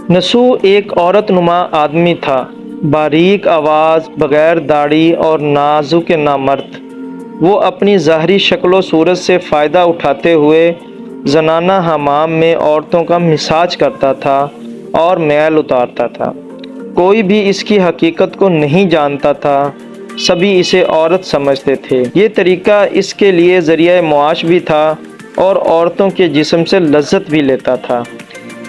नसू एक औरत नुमा आदमी था, बारीक आवाज़, बगैर दाढ़ी और नाजुक नामर्द। वो अपनी ज़ाहरी शक्ल सूरत से फ़ायदा उठाते हुए ज़नाना हमाम में औरतों का मिसाज करता था और मैल उतारता था। कोई भी इसकी हकीकत को नहीं जानता था, सभी इसे औरत समझते थे। ये तरीका इसके लिए ज़रिया मुआश भी था और औरतों के जिस्म से लज्जत भी लेता था।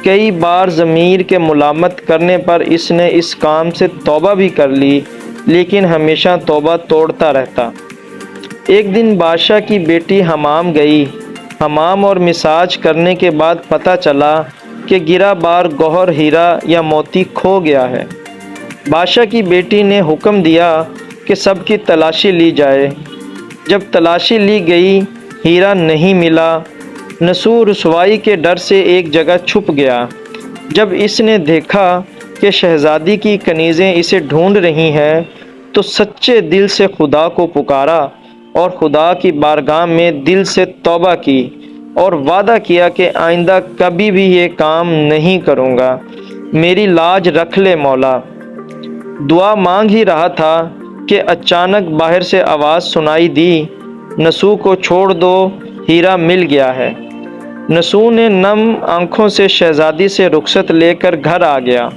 कई बार ज़मीर के मुलामत करने पर इसने इस काम से तौबा भी कर ली, लेकिन हमेशा तौबा तोड़ता रहता। एक दिन बादशाह की बेटी हमाम गई। हमाम और मिसाज करने के बाद पता चला कि गिरा बार गौहर, हीरा या मोती खो गया है। बादशाह की बेटी ने हुक्म दिया कि सबकी तलाशी ली जाए। जब तलाशी ली गई, हीरा नहीं मिला। नसू रुसवाई के डर से एक जगह छुप गया। जब इसने देखा कि शहज़ादी की कनीज़ें इसे ढूंढ रही हैं, तो सच्चे दिल से खुदा को पुकारा और खुदा की बारगाह में दिल से तौबा की और वादा किया कि आइंदा कभी भी ये काम नहीं करूँगा। मेरी लाज रख ले मौला। दुआ मांग ही रहा था कि अचानक बाहर से आवाज़ सुनाई दी, नसू को छोड़ दो, हीरा मिल गया है। नसू ने नम आंखों से शहज़ादी से रुखसत लेकर घर आ गया।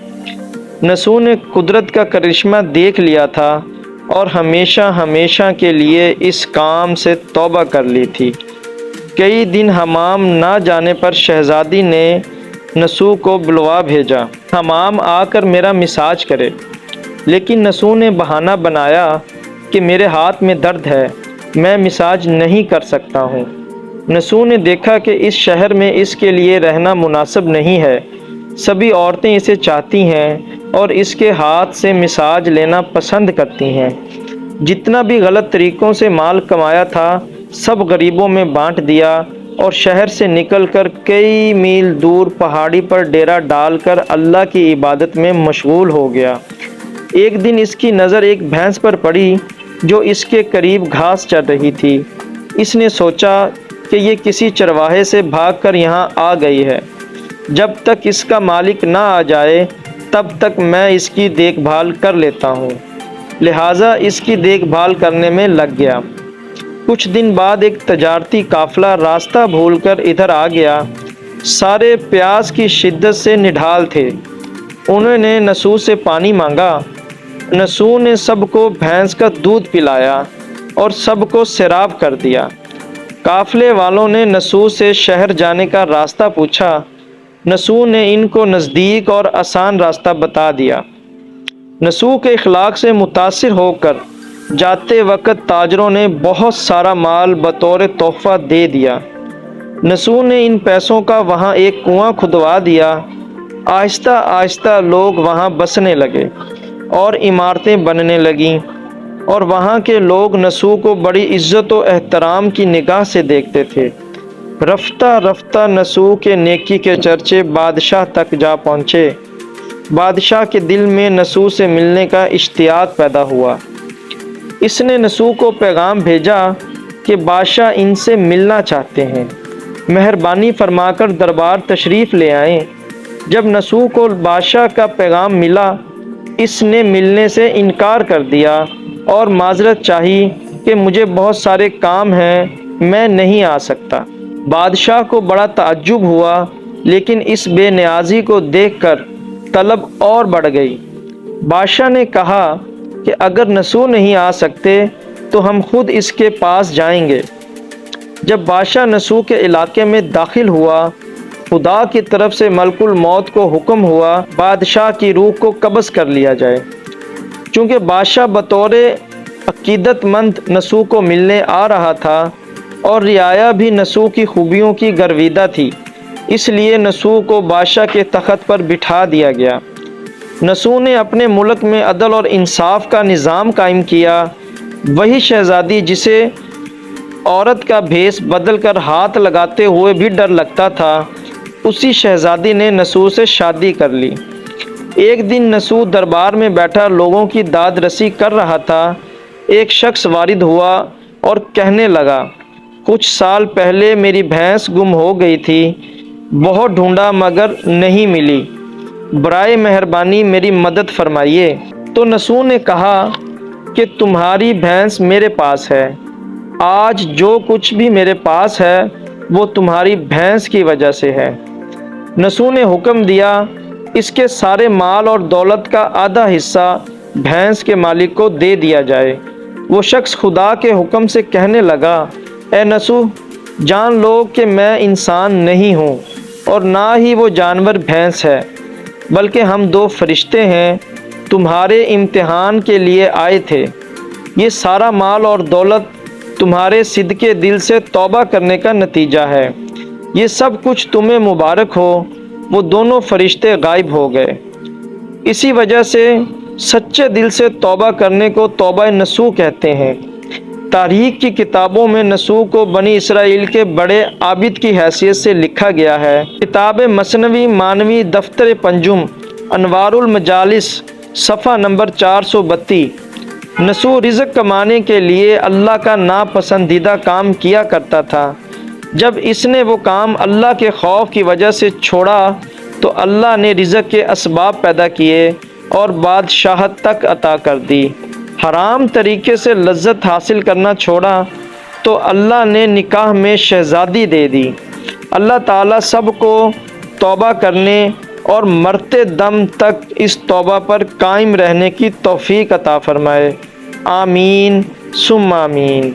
नसू ने कुदरत का करिश्मा देख लिया था और हमेशा हमेशा के लिए इस काम से तौबा कर ली थी। कई दिन हमाम ना जाने पर शहज़ादी ने नसू को बुलवा भेजा, हमाम आकर मेरा मिसाज करे। लेकिन नसू ने बहाना बनाया कि मेरे हाथ में दर्द है, मैं मिसाज नहीं कर सकता हूँ। नसू ने देखा कि इस शहर में इसके लिए रहना मुनासिब नहीं है। सभी औरतें इसे चाहती हैं और इसके हाथ से मिसाज लेना पसंद करती हैं। जितना भी गलत तरीक़ों से माल कमाया था, सब गरीबों में बांट दिया और शहर से निकलकर कई मील दूर पहाड़ी पर डेरा डालकर अल्लाह की इबादत में मशगूल हो गया। एक दिन इसकी नज़र एक भैंस पर पड़ी जो इसके करीब घास चर रही थी। इसने सोचा कि ये किसी चरवाहे से भागकर यहाँ आ गई है। जब तक इसका मालिक ना आ जाए, तब तक मैं इसकी देखभाल कर लेता हूँ। लिहाजा इसकी देखभाल करने में लग गया। कुछ दिन बाद एक तजारती काफ़िला रास्ता भूलकर इधर आ गया। सारे प्यास की शिद्दत से निढाल थे। उन्होंने नसू से पानी मांगा। नसू ने सबको भैंस का दूध पिलाया और सबको सैराब कर दिया। काफ़िले वालों ने नसू से शहर जाने का रास्ता पूछा। नसू ने इनको नज़दीक और आसान रास्ता बता दिया। नसू के इखलाक से मुतासिर होकर जाते वक्त ताजरों ने बहुत सारा माल बतौर तोहफ़ा दे दिया। नसू ने इन पैसों का वहाँ एक कुआं खुदवा दिया। आहिस्ता आहिस्ता लोग वहाँ बसने लगे और इमारतें बनने लगीं और वहाँ के लोग नसू को बड़ी इज़्ज़त व एहतराम की निगाह से देखते थे। रफ्ता रफ्ता नसू के नेकी के चर्चे बादशाह तक जा पहुँचे। बादशाह के दिल में नसू से मिलने का इश्तियाक पैदा हुआ। इसने नसू को पैगाम भेजा कि बादशाह इनसे मिलना चाहते हैं, मेहरबानी फरमाकर दरबार तशरीफ़ ले आएं। जब नसू को बादशाह का पैगाम मिला, इसने मिलने से इनकार कर दिया और माजरत चाही कि मुझे बहुत सारे काम हैं, मैं नहीं आ सकता। बादशाह को बड़ा ताज्जुब हुआ, लेकिन इस बेनियाजी को देखकर तलब और बढ़ गई। बादशाह ने कहा कि अगर नसू नहीं आ सकते तो हम खुद इसके पास जाएंगे। जब बादशाह नसू के इलाके में दाखिल हुआ, खुदा की तरफ से मलकुल मौत को हुक्म हुआ बादशाह की रूह को कब्ज़ कर लिया जाए। चूँकि बादशाह बतौर अकीदतमंद नसू को मिलने आ रहा था और रियाया भी नसू की खूबियों की गर्विदा थी, इसलिए नसू को बादशाह के तख्त पर बिठा दिया गया। नसू ने अपने मुल्क में अदल और इंसाफ का निज़ाम कायम किया। वही शहज़ादी जिसे औरत का भेस बदल कर हाथ लगाते हुए भी डर लगता था, उसी शहज़ादी ने नसू से शादी कर ली। एक दिन नसू दरबार में बैठा लोगों की दाद रसी कर रहा था। एक शख्स वारिद हुआ और कहने लगा, कुछ साल पहले मेरी भैंस गुम हो गई थी, बहुत ढूंढा मगर नहीं मिली। برائے مہربانی میری مدد فرمائیے۔ تو نسو نے کہا کہ تمہاری بھینس میرے پاس ہے، آج جو کچھ بھی میرے پاس ہے وہ تمہاری بھینس کی وجہ سے ہے۔ نسو نے حکم دیا اس کے سارے مال اور دولت کا آدھا حصہ بھینس کے مالک کو دے دیا جائے۔ وہ شخص خدا کے حکم سے کہنے لگا، اے نسو، جان لو کہ میں انسان نہیں ہوں اور نہ ہی وہ جانور بھینس ہے، بلکہ ہم دو فرشتے ہیں، تمہارے امتحان کے لیے آئے تھے۔ یہ سارا مال اور دولت تمہارے صدقے دل سے توبہ کرنے کا نتیجہ ہے۔ یہ سب کچھ تمہیں مبارک ہو۔ وہ دونوں فرشتے غائب ہو گئے۔ اسی وجہ سے سچے دل سے توبہ کرنے کو توبہ نصوح کہتے ہیں۔ تاریخ کی کتابوں میں نصوح کو بنی اسرائیل کے بڑے عابد کی حیثیت سے لکھا گیا ہے۔ کتاب مثنوی مانوی دفتر پنجم انوار المجالس صفحہ نمبر 432۔ نصوح رزق کمانے کے لیے اللہ کا ناپسندیدہ کام کیا کرتا تھا۔ جب اس نے وہ کام اللہ کے خوف کی وجہ سے چھوڑا تو اللہ نے رزق کے اسباب پیدا کیے اور بادشاہت تک عطا کر دی۔ حرام طریقے سے لذت حاصل کرنا چھوڑا تو اللہ نے نکاح میں شہزادی دے دی۔ اللہ تعالیٰ سب کو توبہ کرنے اور مرتے دم تک اس توبہ پر قائم رہنے کی توفیق عطا فرمائے۔ آمین ثم آمین۔